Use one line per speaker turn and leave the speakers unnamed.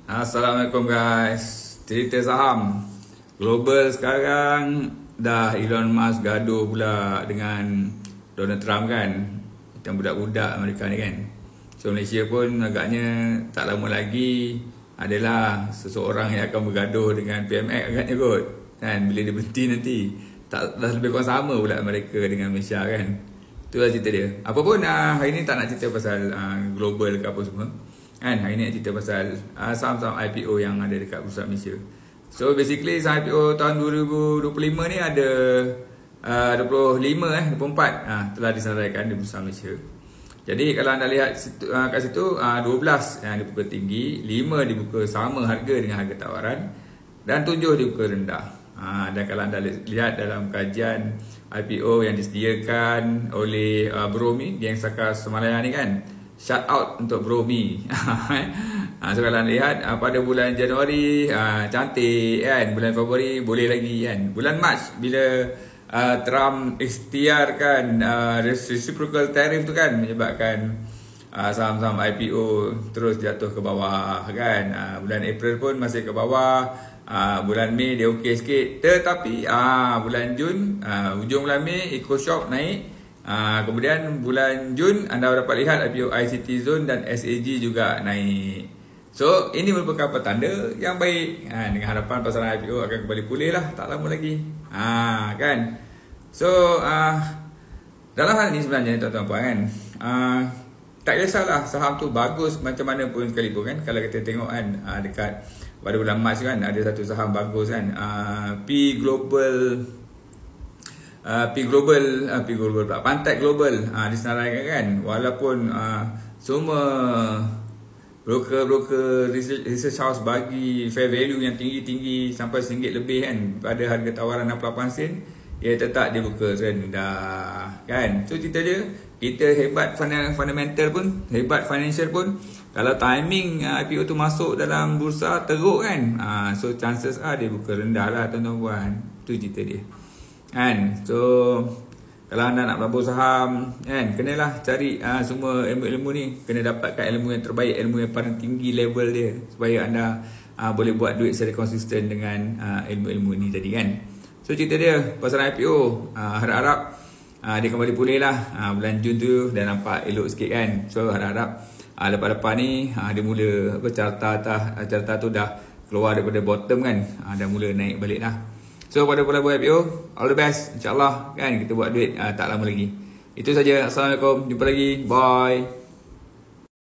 Assalamualaikum guys. Cerita saham global sekarang dah Elon Musk gaduh pula dengan Donald Trump kan. Macam budak-budak Amerika ni kan. So Malaysia pun agaknya tak lama lagi adalah seseorang yang akan bergaduh dengan PMX agaknya kot. Kan bila dia berhenti nanti tak dah lebih kurang sama pula Amerika dengan Malaysia kan. Itulah cerita dia. Apa pun hari ni tak nak cerita pasal global ke apa semua. Kan hari ni nak cerita pasal saham-saham IPO yang ada dekat Bursa Malaysia. So basically saham IPO tahun 2025 ni ada 24 telah disenaraikan di Bursa Malaysia. Jadi kalau anda lihat kat situ 12 yang dibuka tinggi, 5 dibuka sama harga dengan harga tawaran dan 7 dibuka rendah. Dan kalau anda lihat dalam kajian IPO yang disediakan oleh Bromi, geng Sakas Semalaya ni kan, shout out untuk Bromi. So kalau anda lihat pada bulan Januari cantik kan, bulan Februari boleh lagi kan, bulan Mac bila Trump ikhtiarkan reciprocal tariff tu kan menyebabkan saham-saham IPO terus jatuh ke bawah kan. Bulan April pun masih ke bawah, bulan Mei dia okey sikit, tetapi bulan Jun, hujung bulan Mei EcoShop naik. Kemudian bulan Jun anda dapat lihat IPO ICT Zone dan SAG juga naik. So ini merupakan petanda yang baik dengan harapan pasaran IPO akan kembali pulih lah tak lama lagi. Kan. So dalam hal ini sebenarnya tuan-tuan puan kan, tak kisahlah saham tu bagus macam mana pun sekalipun kan. Kalau kita tengok kan dekat pada bulan Mac kan ada satu saham bagus kan, P Global Pantai Global disenaraikan kan, walaupun semua broker research house bagi fair value yang tinggi-tinggi sampai RM1 lebih kan pada harga tawaran 68 sen, ia tetap dia buka rendah kan. So cerita dia, kita hebat fundamental pun, hebat financial pun, kalau timing IPO tu masuk dalam bursa teruk kan, so chances dia buka rendah lah tuan-tuan puan. Tu cerita dia kan. So kalau anda nak berabur saham kan, kenalah cari semua ilmu-ilmu ni, kena dapatkan ilmu yang terbaik, ilmu yang paling tinggi level dia, supaya anda boleh buat duit secara konsisten dengan ilmu-ilmu ni tadi kan. So cerita dia pasal IPO, harap-harap dia kembali pulih lah bulan Jun tu, dan nampak elok sikit kan. So harap-harap lepas-lepas ni dia mula carta tu dah keluar daripada bottom kan, dah mula naik balik lah. So pada bulan IPO, all the best, InsyaAllah kan kita buat duit tak lama lagi. Itu saja. Assalamualaikum, jumpa lagi, bye.